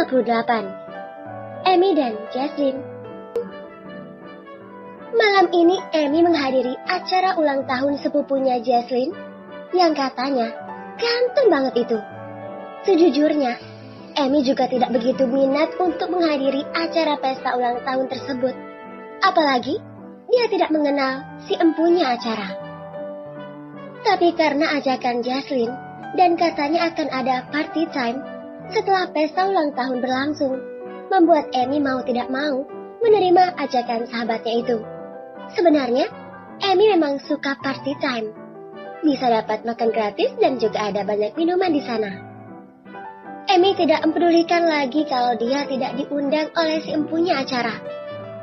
58. Amy dan Jesslyn. Malam ini Amy menghadiri acara ulang tahun sepupunya Jesslyn yang katanya ganteng banget itu. Sejujurnya, Amy juga tidak begitu minat untuk menghadiri acara pesta ulang tahun tersebut. Apalagi dia tidak mengenal si empunya acara. Tapi karena ajakan Jesslyn dan katanya akan ada party time setelah pesta ulang tahun berlangsung, membuat Amy mau tidak mau menerima ajakan sahabatnya itu. Sebenarnya, Amy memang suka party time. Bisa dapat makan gratis dan juga ada banyak minuman di sana. Amy tidak mempedulikan lagi kalau dia tidak diundang oleh si empunya acara.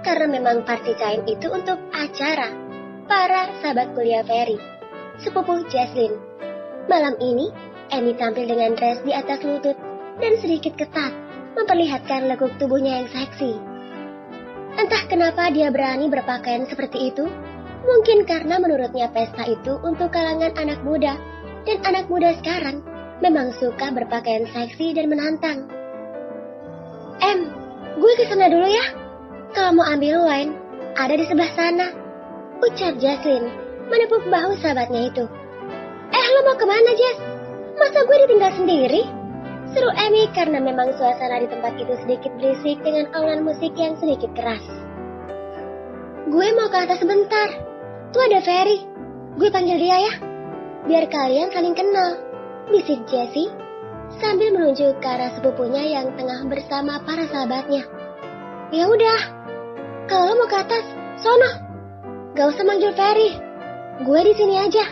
Karena memang party time itu untuk acara para sahabat kuliah Ferry, sepupu Jesslyn. Malam ini, Amy tampil dengan dress di atas lutut dan sedikit ketat, memperlihatkan lekuk tubuhnya yang seksi. Entah kenapa dia berani berpakaian seperti itu. Mungkin karena menurutnya pesta itu untuk kalangan anak muda, dan anak muda sekarang memang suka berpakaian seksi dan menantang. Gue kesana dulu ya. Kalau mau ambil wine, ada di sebelah sana, ucap Jesslyn menepuk bahu sahabatnya itu. Lo mau kemana, Jess? Masa gue ditinggal sendiri? Seru Amy karena memang suasana di tempat itu sedikit berisik dengan alunan musik yang sedikit keras. Gue mau ke atas sebentar. Tuh ada Ferry. Gue panggil dia ya. Biar kalian saling kenal, bisik Jessie sambil menunjuk ke arah sepupunya yang tengah bersama para sahabatnya. Ya udah, kalau lo mau ke atas, sono. Gak usah manggil Ferry. Gue di sini aja.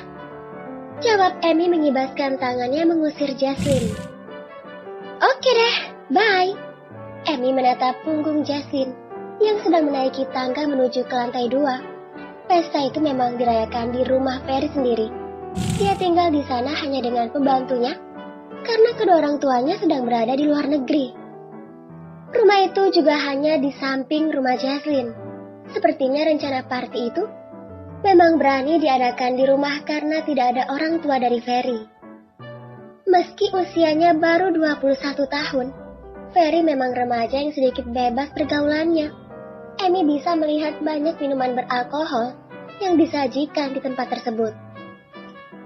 Jawab Amy mengibaskan tangannya mengusir Jesslyn. Oke deh, bye. Amy menatap punggung Jesslyn yang sedang menaiki tangga menuju ke lantai 2. Pesta itu memang dirayakan di rumah Ferry sendiri. Dia tinggal di sana hanya dengan pembantunya karena kedua orang tuanya sedang berada di luar negeri. Rumah itu juga hanya di samping rumah Jesslyn. Sepertinya rencana party itu memang berani diadakan di rumah karena tidak ada orang tua dari Ferry. Meski usianya baru 21 tahun, Ferry memang remaja yang sedikit bebas pergaulannya. Amy bisa melihat banyak minuman beralkohol yang disajikan di tempat tersebut.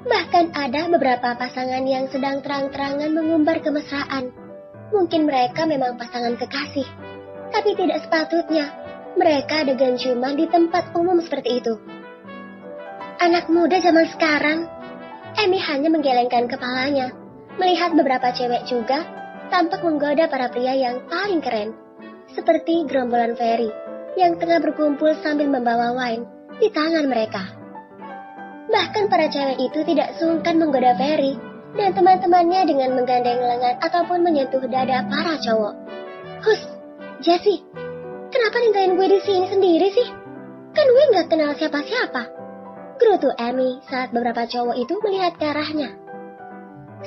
Bahkan ada beberapa pasangan yang sedang terang-terangan mengumbar kemesraan. Mungkin mereka memang pasangan kekasih, tapi tidak sepatutnya mereka adegan ciuman di tempat umum seperti itu. Anak muda zaman sekarang, Amy hanya menggelengkan kepalanya, melihat beberapa cewek juga tampak menggoda para pria yang paling keren, seperti gerombolan Ferry yang tengah berkumpul sambil membawa wine di tangan mereka. Bahkan para cewek itu tidak sungkan menggoda Ferry dan teman-temannya dengan menggandeng lengan ataupun menyentuh dada para cowok. Hus, Jessie, kenapa ninggalin gue di sini sendiri sih? Kan gue nggak kenal siapa-siapa. Gerutu Amy saat beberapa cowok itu melihat ke arahnya.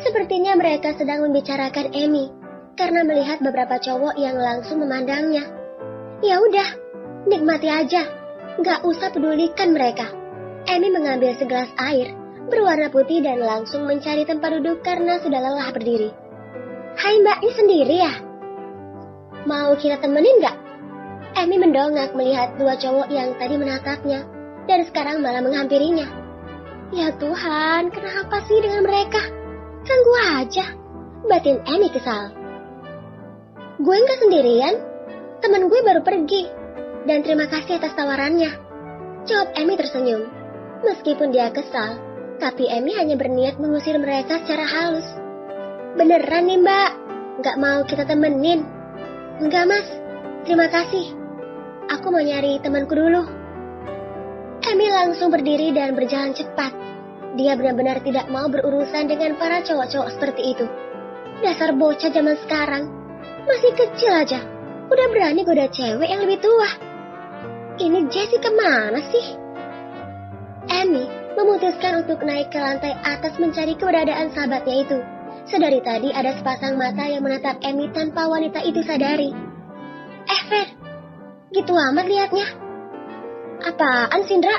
Sepertinya mereka sedang membicarakan Amy karena melihat beberapa cowok yang langsung memandangnya. Ya udah, nikmati aja, gak usah pedulikan mereka. Amy mengambil segelas air berwarna putih dan langsung mencari tempat duduk karena sudah lelah berdiri. Hai mbak, ini sendiri ya? Mau kita temenin gak? Amy mendongak melihat dua cowok yang tadi menatapnya dan sekarang malah menghampirinya. Ya Tuhan, kenapa sih dengan mereka? Kan gue aja, batin Amy kesal. Gue nggak sendirian, teman gue baru pergi. Dan terima kasih atas tawarannya, jawab Amy tersenyum. Meskipun dia kesal, tapi Amy hanya berniat mengusir mereka secara halus. Beneran nih mbak, nggak mau kita temenin? Enggak mas, terima kasih. Aku mau nyari temanku dulu. Amy langsung berdiri dan berjalan cepat. Dia benar-benar tidak mau berurusan dengan para cowok-cowok seperti itu. Dasar bocah zaman sekarang, masih kecil aja, udah berani goda cewek yang lebih tua. Ini Jessie kemana sih? Amy memutuskan untuk naik ke lantai atas mencari keberadaan sahabatnya itu. Sedari tadi ada sepasang mata yang menatap Amy tanpa wanita itu sadari. Fer, gitu amat liatnya. Apaan Sindra?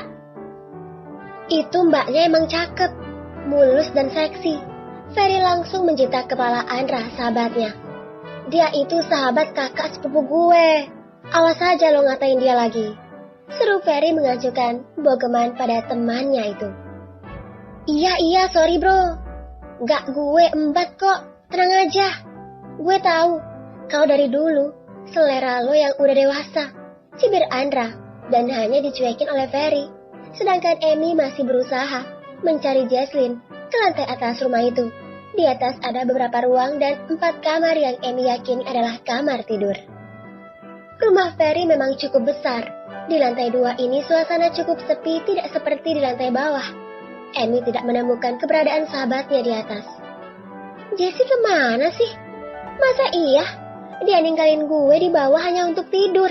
Itu mbaknya emang cakep, mulus dan seksi. Ferry langsung menjitak kepala Andra, sahabatnya. Dia itu sahabat kakak sepupu gue. Awas aja lo ngatain dia lagi. Seru Ferry mengajukan bogeman pada temannya itu. Iya, sorry bro. Gak gue embat kok, tenang aja. Gue tahu, kau dari dulu selera lo yang udah dewasa. Cibir Andra dan hanya dicuekin oleh Ferry. Sedangkan Amy masih berusaha mencari Jesslyn ke lantai atas rumah itu. Di atas ada beberapa ruang dan 4 kamar yang Amy yakini adalah kamar tidur. Rumah Ferry memang cukup besar. Di lantai 2 ini suasana cukup sepi, tidak seperti di lantai bawah. Amy tidak menemukan keberadaan sahabatnya di atas. Jessie kemana sih? Masa iya? Dia ninggalin gue di bawah hanya untuk tidur.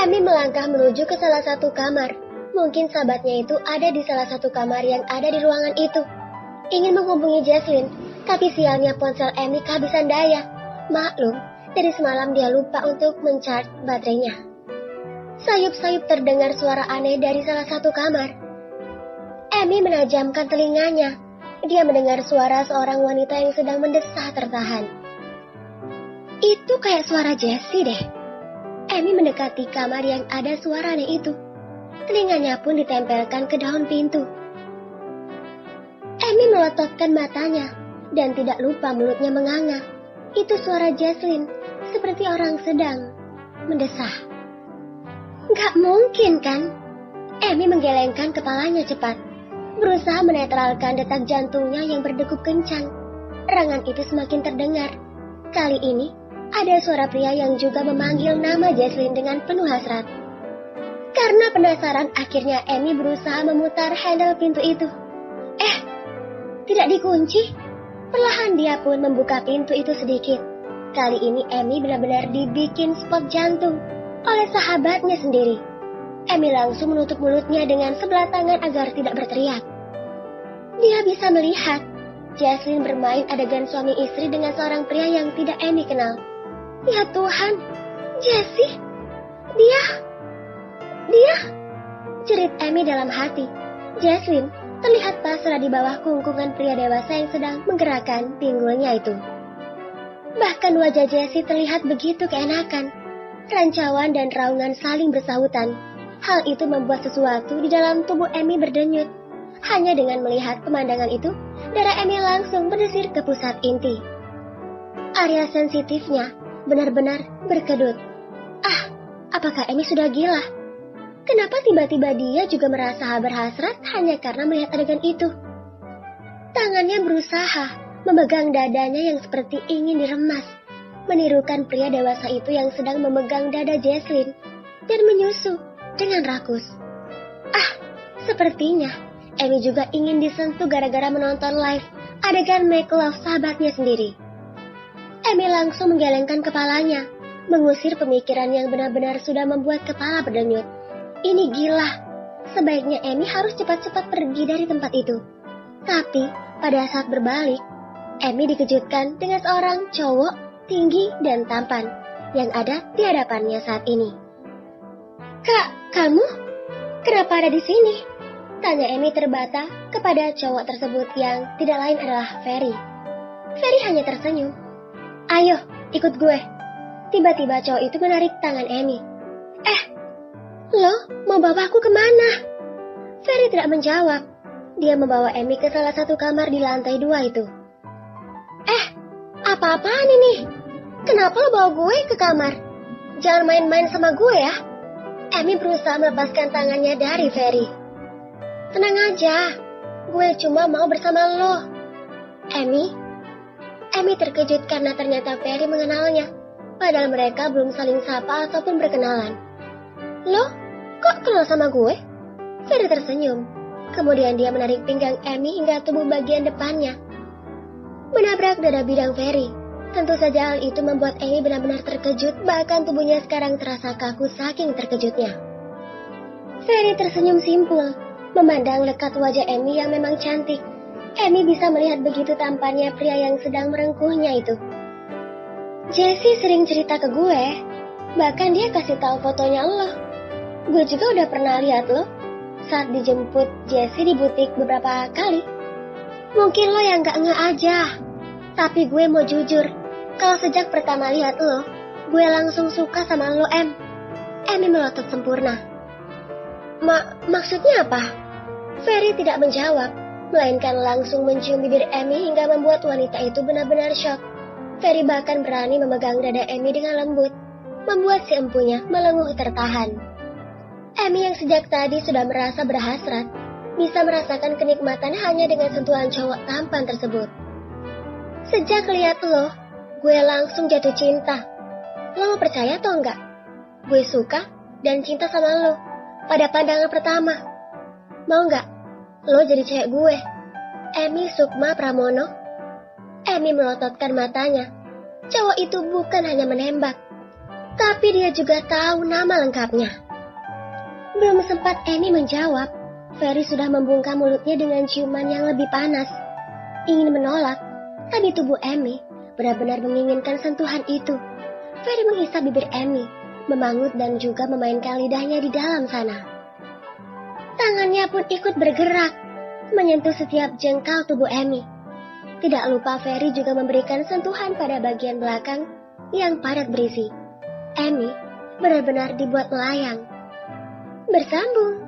Amy melangkah menuju ke salah satu kamar. Mungkin sahabatnya itu ada di salah satu kamar yang ada di ruangan itu. Ingin menghubungi Jesslyn, tapi sialnya ponsel Amy kehabisan daya. Maklum, dari semalam dia lupa untuk mencharge baterainya. Sayup-sayup terdengar suara aneh dari salah satu kamar. Amy menajamkan telinganya. Dia mendengar suara seorang wanita yang sedang mendesah tertahan. Itu kayak suara Jessie deh. Amy mendekati kamar yang ada suara aneh itu. Telinganya pun ditempelkan ke daun pintu. Amy melototkan matanya dan tidak lupa mulutnya menganga. Itu suara Jesslyn, seperti orang sedang mendesah. Gak mungkin kan? Amy menggelengkan kepalanya cepat, berusaha menetralkan detak jantungnya yang berdegup kencang. Erangan itu semakin terdengar. Kali ini, ada suara pria yang juga memanggil nama Jesslyn dengan penuh hasrat. Karena penasaran, akhirnya Amy berusaha memutar handle pintu itu. Tidak dikunci. Perlahan dia pun membuka pintu itu sedikit. Kali ini Amy benar-benar dibikin spot jantung oleh sahabatnya sendiri. Amy langsung menutup mulutnya dengan sebelah tangan agar tidak berteriak. Dia bisa melihat Jesslyn bermain adegan suami istri dengan seorang pria yang tidak Amy kenal. Ya Tuhan, Jessie, dia, jerit Amy dalam hati. Jesslyn terlihat pasrah di bawah kungkungan pria dewasa yang sedang menggerakkan pinggulnya itu. Bahkan wajah Jessie terlihat begitu keenakan. Rancawan dan raungan saling bersahutan. Hal itu membuat sesuatu di dalam tubuh Amy berdenyut. Hanya dengan melihat pemandangan itu, darah Amy langsung berdesir ke pusat inti. Area sensitifnya benar-benar berkedut. Apakah Amy sudah gila? Kenapa tiba-tiba dia juga merasa berhasrat hanya karena melihat adegan itu? Tangannya berusaha memegang dadanya yang seperti ingin diremas, menirukan pria dewasa itu yang sedang memegang dada Jesslyn dan menyusu dengan rakus. Sepertinya Amy juga ingin disentuh gara-gara menonton live adegan make love sahabatnya sendiri. Amy langsung menggelengkan kepalanya, mengusir pemikiran yang benar-benar sudah membuat kepala berdenyut. Ini gila. Sebaiknya Amy harus cepat-cepat pergi dari tempat itu. Tapi pada saat berbalik, Amy dikejutkan dengan seorang cowok tinggi dan tampan yang ada di hadapannya saat ini. Kak, kamu? Kenapa ada di sini? Tanya Amy terbata kepada cowok tersebut yang tidak lain adalah Ferry. Ferry hanya tersenyum. Ayo, ikut gue. Tiba-tiba cowok itu menarik tangan Amy. Lo mau bawa aku kemana? Ferry tidak menjawab. Dia membawa Amy ke salah satu kamar di lantai 2 itu. Apa-apaan ini? Kenapa lo bawa gue ke kamar? Jangan main-main sama gue ya. Amy berusaha melepaskan tangannya dari Ferry. Tenang aja, gue cuma mau bersama lo. Amy terkejut karena ternyata Ferry mengenalnya. Padahal mereka belum saling sapa ataupun berkenalan. Lo, kok kenal sama gue? Ferry tersenyum. Kemudian dia menarik pinggang Amy hingga tubuh bagian depannya, menabrak dada bidang Ferry. Tentu saja hal itu membuat Amy benar-benar terkejut, bahkan tubuhnya sekarang terasa kaku saking terkejutnya. Ferry tersenyum simpul, memandang lekat wajah Amy yang memang cantik. Amy bisa melihat begitu tampannya pria yang sedang merengkuhnya itu. Jessie sering cerita ke gue, bahkan dia kasih tahu fotonya lo. Gue juga udah pernah lihat lo saat dijemput Jessie di butik beberapa kali. Mungkin lo yang gak nge aja, tapi gue mau jujur, Kalau sejak pertama lihat lo, gue langsung suka sama lo, Em. Emi melotot sempurna. Maksudnya apa? Ferry tidak menjawab, melainkan langsung mencium bibir Emi hingga membuat wanita itu benar-benar syok. Ferry bahkan berani memegang dada Emi dengan lembut, membuat si empunya melenguh tertahan. Emi yang sejak tadi sudah merasa berhasrat, bisa merasakan kenikmatan hanya dengan sentuhan cowok tampan tersebut. Sejak lihat lo, gue langsung jatuh cinta. Lo mau percaya atau enggak? Gue suka dan cinta sama lo pada pandangan pertama. Mau enggak? Lo jadi cewek gue. Emi Sukma Pramono. Emi melototkan matanya. Cowok itu bukan hanya menembak, tapi dia juga tahu nama lengkapnya. Belum sempat Emi menjawab, Ferry sudah membungkam mulutnya dengan ciuman yang lebih panas. Ingin menolak, tapi tubuh Emi benar-benar menginginkan sentuhan itu. Ferry menghisap bibir Emi, memangut dan juga memainkan lidahnya di dalam sana. Tangannya pun ikut bergerak, menyentuh setiap jengkal tubuh Emi. Tidak lupa Ferry juga memberikan sentuhan pada bagian belakang yang padat berisi. Emi benar-benar dibuat melayang. Bersambung.